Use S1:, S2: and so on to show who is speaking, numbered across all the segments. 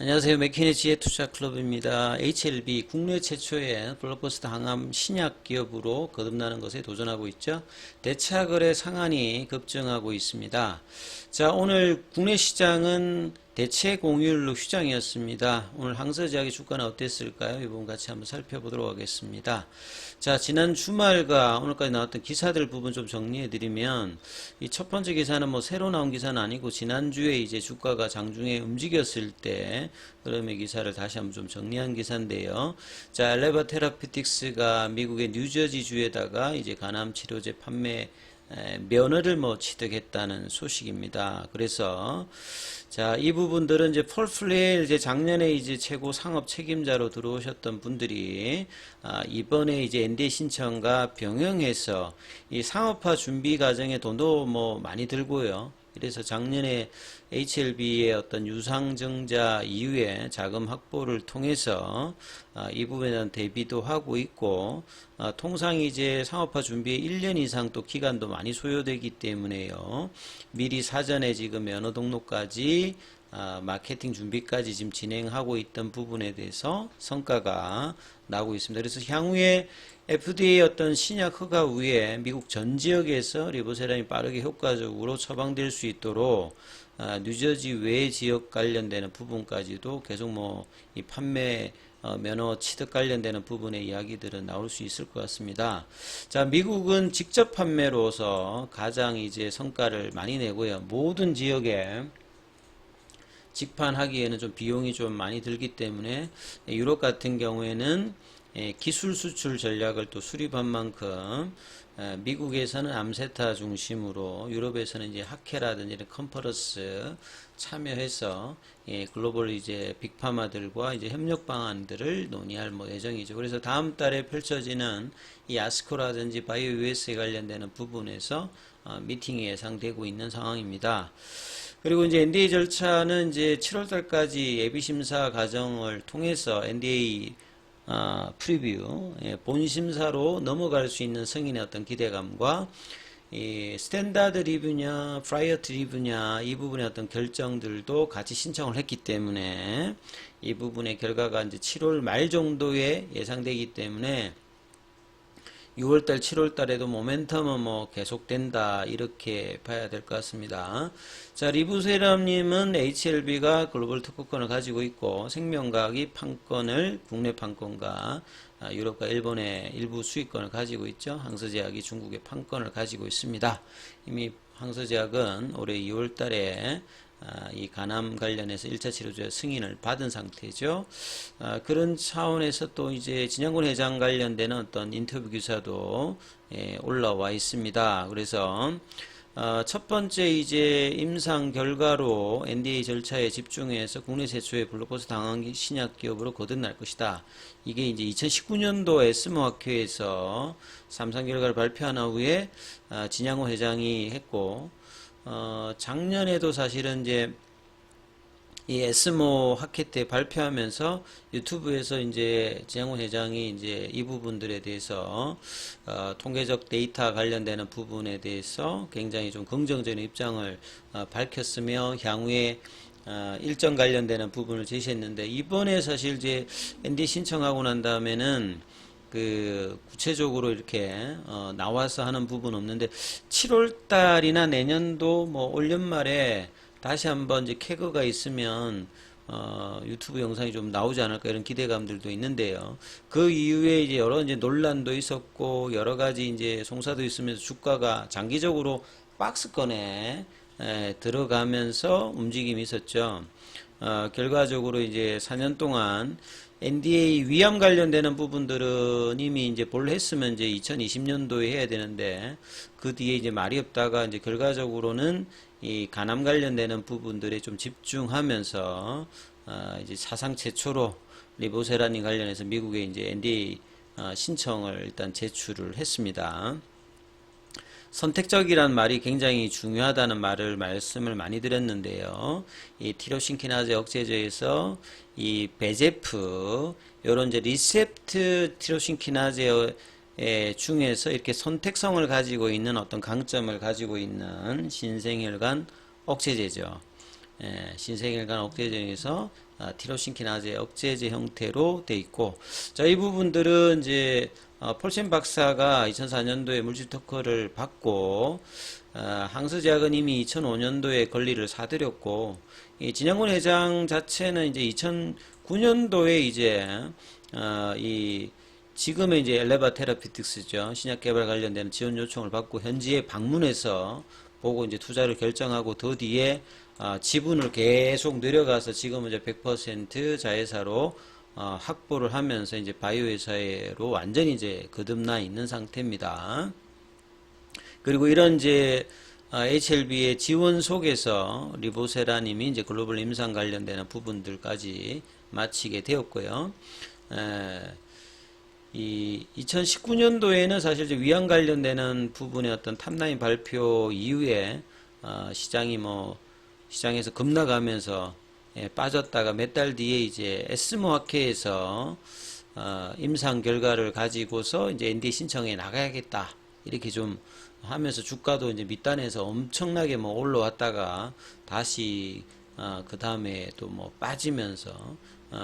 S1: 안녕하세요. 맥키네지의 투자클럽입니다. HLB 국내 최초의 블록버스터 항암 신약 기업으로 거듭나는 것에 도전하고 있죠. 대차거래 상한이 급증하고 있습니다. 자, 오늘 국내 시장은 대체 공휴일로 휴장이었습니다. 오늘 항저제약의 주가는 어땠을까요? 이 부분 같이 한번 살펴보도록 하겠습니다. 자, 지난 주말과 오늘까지 나왔던 기사들 부분 좀 정리해드리면, 이 첫 번째 기사는 뭐 새로 나온 기사는 아니고, 지난주에 이제 주가가 장중에 움직였을 때, 흐름의 기사를 다시 한번 좀 정리한 기사인데요. 자, 엘레바 테라피틱스가 미국의 뉴저지 주에다가 이제 간암 치료제 판매 면허를 뭐 취득했다는 소식입니다. 그래서 자, 이 부분들은 이제 폴 플레일 이제 작년에 이제 최고 상업 책임자로 들어오셨던 분들이 이번에 이제 NDA 신청과 병행해서 이 상업화 준비 과정에 돈도 뭐 많이 들고요. 그래서 작년에 HLB의 어떤 유상증자 이후에 자금 확보를 통해서 이 부분에 대한 대비도 하고 있고, 통상 이제 상업화 준비에 1년 이상 또 기간도 많이 소요되기 때문에요. 미리 사전에 지금 면허 등록까지 마케팅 준비까지 지금 진행하고 있던 부분에 대해서 성과가 나오고 있습니다. 그래서 향후에 FDA 어떤 신약 허가 후에 미국 전 지역에서 리보세람이 빠르게 효과적으로 처방될 수 있도록 뉴저지 외 지역 관련되는 부분까지도 계속 뭐 이 판매 면허 취득 관련되는 부분의 이야기들은 나올 수 있을 것 같습니다. 자, 미국은 직접 판매로서 가장 이제 성과를 많이 내고요. 모든 지역에 직판하기에는 좀 비용이 좀 많이 들기 때문에 유럽 같은 경우에는 기술 수출 전략을 또 수립한 만큼 미국에서는 암세타 중심으로, 유럽에서는 이제 학회라든지 컨퍼런스 참여해서 글로벌 이제 빅파마들과 이제 협력 방안들을 논의할 뭐 예정이죠. 그래서 다음 달에 펼쳐지는 이 아스코라든지 바이오 USA 관련되는 부분에서 미팅이 예상되고 있는 상황입니다. 그리고 이제 NDA 절차는 이제 7월 달까지 예비 심사 과정을 통해서 NDA 프리뷰, 본 심사로 넘어갈 수 있는 승인의 어떤 기대감과 이 스탠다드 리뷰냐, 프라이어티 리뷰냐, 이 부분의 어떤 결정들도 같이 신청을 했기 때문에 이 부분의 결과가 이제 7월 말 정도에 예상되기 때문에 6월달, 7월달에도 모멘텀은 뭐 계속된다, 이렇게 봐야 될 것 같습니다. 자, 리부세람님은 HLB가 글로벌 특허권을 가지고 있고, 생명과학이 판권을, 국내 판권과 유럽과 일본의 일부 수익권을 가지고 있죠. 항서제약이 중국의 판권을 가지고 있습니다. 이미 항서제약은 올해 2월달에 이 간암 관련해서 1차 치료제 승인을 받은 상태죠. 그런 차원에서 또 이제 진양군 회장 관련되는 어떤 인터뷰 기사도 올라와 있습니다. 그래서 첫 번째 이제 임상 결과로 NDA 절차에 집중해서 국내 최초의 블록버스터 항암 신약 기업으로 거듭날 것이다. 이게 이제 2019년도 에스모 학회에서 3상 결과를 발표한 후에 진양호 회장이 했고, 작년에도 사실은 이제 이 에스모 학회 때 발표하면서 유튜브에서 이제 진양호 회장이 이제 이 부분들에 대해서 통계적 데이터 관련되는 부분에 대해서 굉장히 좀 긍정적인 입장을 밝혔으며 향후에 일정 관련되는 부분을 제시했는데, 이번에 사실 이제 NDA 신청하고 난 다음에는 구체적으로 이렇게 나와서 하는 부분 없는데, 7월 달이나 내년도 뭐 올 연말에 다시 한번 이제 캐거가 있으면 유튜브 영상이 좀 나오지 않을까, 이런 기대감들도 있는데요. 그 이후에 이제 여러 이제 논란도 있었고 여러 가지 이제 송사도 있으면서 주가가 장기적으로 박스권에 들어가면서 움직임이 있었죠. 결과적으로 이제 4년 동안 NDA 위암 관련되는 부분들은 이미 이제 본래 했으면 이제 2020년도에 해야 되는데, 그 뒤에 이제 말이 없다가 이제 결과적으로는 이 간암 관련되는 부분들에 좀 집중하면서 이제 사상 최초로 리보세라닌 관련해서 미국에 이제 NDA 신청을 일단 제출을 했습니다. 선택적이란 말이 굉장히 중요하다는 말씀을 많이 드렸는데요. 이 티로신키나제 억제제에서 이 베제프, 요런 이제 리셉트 티로신키나제 중에서 이렇게 선택성을 가지고 있는 어떤 강점을 가지고 있는 신생혈관 억제제죠. 신생혈관 억제제에서 티로신키나제 억제제 형태로 돼 있고, 자, 이 부분들은 이제 폴센 박사가 2004년도에 물질 특허를 받고, 항서제약은 이미 2005년도에 권리를 사들였고, 이 진양군 회장 자체는 이제 2009년도에 이제 지금의 이제 엘레바 테라피틱스죠, 신약 개발 관련된 지원 요청을 받고 현지에 방문해서 보고 이제 투자를 결정하고, 더 뒤에 지분을 계속 늘려가서 지금은 이제 100% 자회사로 확보를 하면서 이제 바이오 회사로 완전히 이제 거듭나 있는 상태입니다. 그리고 이런 이제 HLB의 지원 속에서 리보세라님이 이제 글로벌 임상 관련되는 부분들까지 마치게 되었고요. 이 2019년도에는 사실 이제 위안 관련되는 부분의 어떤 탑라인 발표 이후에 시장에서 급락하면서 빠졌다가 몇 달 뒤에 이제 에스모학회에서 임상 결과를 가지고서 이제 NDA 신청에 나가야겠다 이렇게 좀 하면서 주가도 이제 밑단에서 엄청나게 뭐 올라왔다가 다시 그 다음에 또 뭐 빠지면서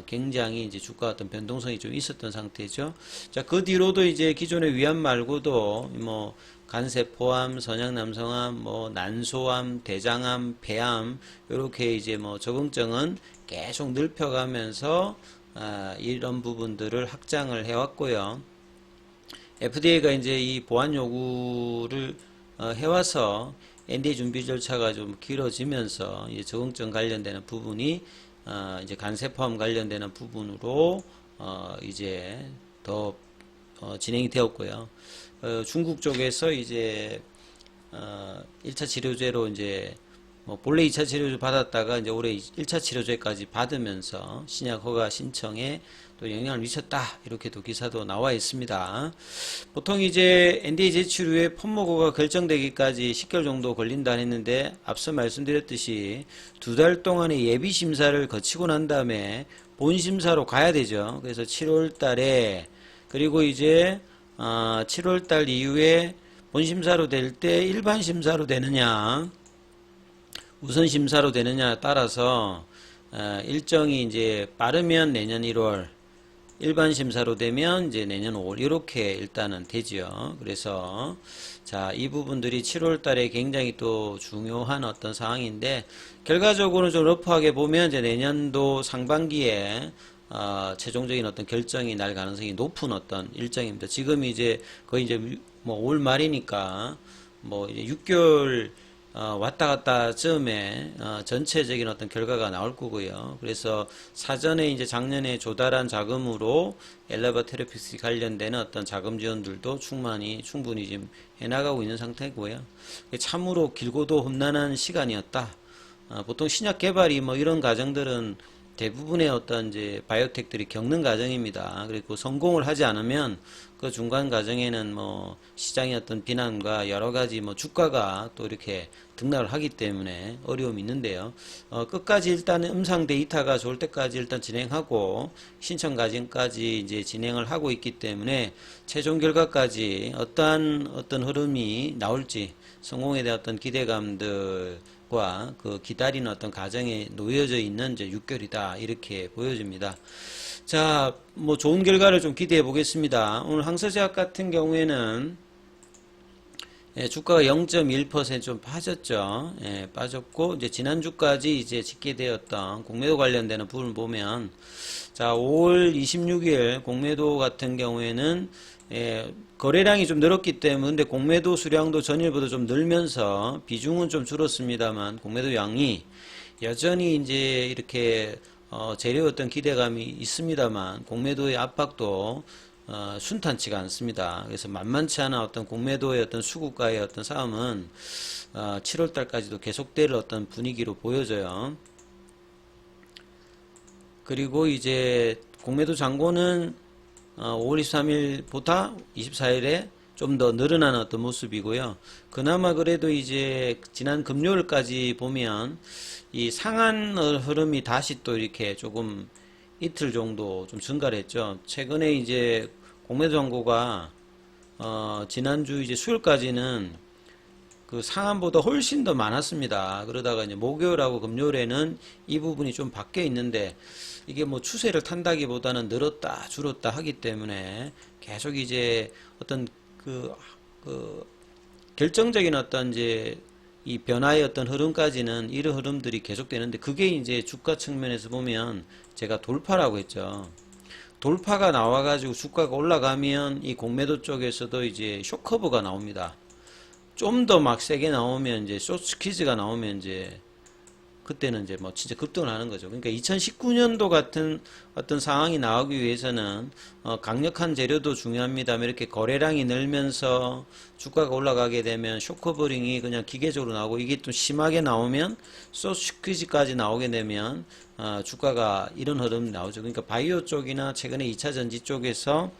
S1: 굉장히 이제 주가 어떤 변동성이 좀 있었던 상태죠. 자, 그 뒤로도 이제 기존의 위암 말고도 뭐 간세포암, 선양남성암, 뭐 난소암, 대장암, 폐암 이렇게 이제 뭐 적응증은 계속 넓혀가면서 이런 부분들을 확장을 해왔고요. FDA가 이제 이 보안 요구를 해와서 NDA 준비 절차가 좀 길어지면서 이제 적응증 관련되는 부분이 이제 간세포암 관련되는 부분으로 이제 더 진행이 되었고요. 중국 쪽에서 이제 1차 치료제로 이제 뭐 본래 2차 치료제 받았다가 이제 올해 1차 치료제까지 받으면서 신약 허가 신청에 또 영향을 미쳤다 이렇게 또 기사도 나와 있습니다. 보통 이제 NDA 제출 후에 펌모고가 결정되기까지 10개월 정도 걸린다 했는데, 앞서 말씀드렸듯이 2달 동안의 예비 심사를 거치고 난 다음에 본 심사로 가야 되죠. 그래서 7월 달에, 그리고 이제 7월 달 이후에 본 심사로 될 때 일반 심사로 되느냐 우선 심사로 되느냐에 따라서 일정이 이제 빠르면 내년 1월, 일반 심사로 되면 이제 내년 5월 이렇게 일단은 되죠. 그래서 자, 이 부분들이 7월 달에 굉장히 또 중요한 어떤 상황인데, 결과적으로는 좀 러프하게 보면 이제 내년도 상반기에 최종적인 어떤 결정이 날 가능성이 높은 어떤 일정입니다. 지금 이제 거의 이제 뭐 올 말이니까 뭐 이제 6개월 왔다 갔다 쯤에 전체적인 어떤 결과가 나올 거고요. 그래서 사전에 이제 작년에 조달한 자금으로 엘레바 테라피스 관련되는 어떤 자금 지원들도 충분히 지금 해나가고 있는 상태고요. 참으로 길고도 험난한 시간이었다. 보통 신약 개발이 뭐 이런 과정들은 대부분의 어떤 이제 바이오텍들이 겪는 과정입니다. 그리고 성공을 하지 않으면 그 중간 과정에는 뭐 시장의 어떤 비난과 여러 가지 뭐 주가가 또 이렇게 등락을 하기 때문에 어려움이 있는데요. 끝까지 일단 음상 데이터가 좋을 때까지 일단 진행하고 신청 과정까지 이제 진행을 하고 있기 때문에 최종 결과까지 어떤 흐름이 나올지 성공에 대한 어떤 기대감들과 그 기다리는 어떤 과정에 놓여져 있는 이제 6개월이다 이렇게 보여집니다. 자, 뭐 좋은 결과를 좀 기대해 보겠습니다. 오늘 항서제약 같은 경우에는 주가가 0.1% 좀 빠졌죠. 빠졌고 이제 지난주까지 이제 집계되었던 공매도 관련되는 부분을 보면, 자, 5월 26일 공매도 같은 경우에는 거래량이 좀 늘었기 때문에, 근데 공매도 수량도 전일보다 좀 늘면서 비중은 좀 줄었습니다만 공매도 양이 여전히 이제 이렇게 재료 어떤 기대감이 있습니다만 공매도의 압박도 순탄치가 않습니다. 그래서 만만치 않은 어떤 공매도의 어떤 수급과의 어떤 싸움은 7월 달까지도 계속될 어떤 분위기로 보여져요. 그리고 이제 공매도 잔고는 5월 23일보다 24일에 좀 더 늘어나는 어떤 모습이고요. 그나마 그래도 이제 지난 금요일까지 보면 이 상한 흐름이 다시 또 이렇게 조금 이틀 정도 좀 증가를 했죠. 최근에 이제 공매도 잔고가 지난주 이제 수요일까지는 그 상한보다 훨씬 더 많았습니다. 그러다가 이제 목요일하고 금요일에는 이 부분이 좀 바뀌어 있는데 이게 뭐 추세를 탄다기보다는 늘었다 줄었다 하기 때문에 계속 이제 어떤 그 결정적인 어떤 이제 이 변화의 어떤 흐름까지는 이런 흐름들이 계속되는데 그게 이제 주가 측면에서 보면 제가 돌파라고 했죠. 돌파가 나와가지고 주가가 올라가면 이 공매도 쪽에서도 이제 쇼커브가 나옵니다. 좀 더 막 세게 나오면 이제 숏 스퀴즈가 나오면 이제 그때는 이제 뭐 진짜 급등을 하는 거죠. 그러니까 2019년도 같은 어떤 상황이 나오기 위해서는 강력한 재료도 중요합니다. 이렇게 거래량이 늘면서 주가가 올라가게 되면 쇼커버링이 그냥 기계적으로 나오고 이게 좀 심하게 나오면 숏 스퀴즈까지 나오게 되면 주가가 이런 흐름이 나오죠. 그러니까 바이오 쪽이나 최근에 2차 전지 쪽에서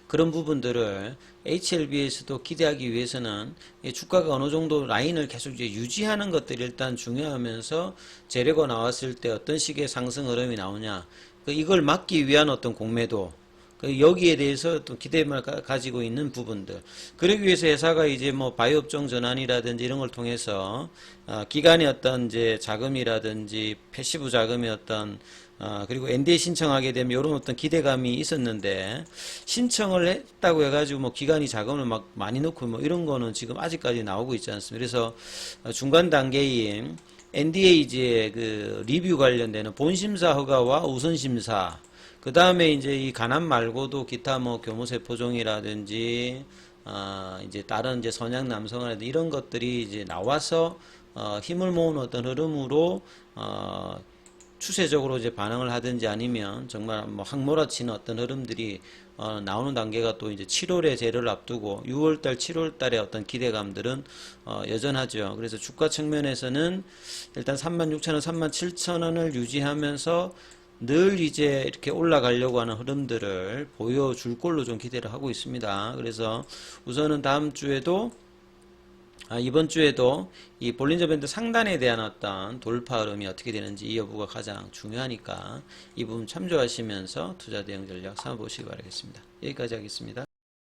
S1: 그런 부분들을 HLB에서도 기대하기 위해서는 주가가 어느 정도 라인을 계속 이제 유지하는 것들이 일단 중요하면서 재료가 나왔을 때 어떤 식의 상승 흐름이 나오냐 이걸 막기 위한 어떤 공매도 여기에 대해서 또 기대를 가지고 있는 부분들 그러기 위해서 회사가 이제 뭐 바이오 업종 전환이라든지 이런 걸 통해서 기관의 어떤 이제 자금이라든지 패시브 자금의 어떤 그리고 NDA 신청하게 되면 이런 어떤 기대감이 있었는데 신청을 했다고 해가지고 뭐 기관이 자금을 막 많이 넣고 뭐 이런 거는 지금 아직까지 나오고 있지 않습니다. 그래서 중간 단계인 NDA 이제 그 리뷰 관련되는 본심사 허가와 우선심사 그 다음에 이제 이 간암 말고도 기타 뭐 교무세포종이라든지 이제 다른 이제 선양 남성이라든지 이런 것들이 이제 나와서 힘을 모은 어떤 흐름으로 추세적으로 이제 반응을 하든지 아니면 정말 뭐 항몰아치는 어떤 흐름들이 나오는 단계가 또 이제 7월에 재료를 앞두고 6월달, 7월달의 어떤 기대감들은 여전하죠. 그래서 주가 측면에서는 일단 36,000원, 37,000원을 유지하면서 늘 이제 이렇게 올라가려고 하는 흐름들을 보여줄 걸로 좀 기대를 하고 있습니다. 그래서 우선은 다음 주에도 이번 주에도 이 볼린저 밴드 상단에 대한 어떤 돌파 흐름이 어떻게 되는지 이 여부가 가장 중요하니까 이 부분 참조하시면서 투자 대응 전략 삼아보시기 바라겠습니다. 여기까지 하겠습니다.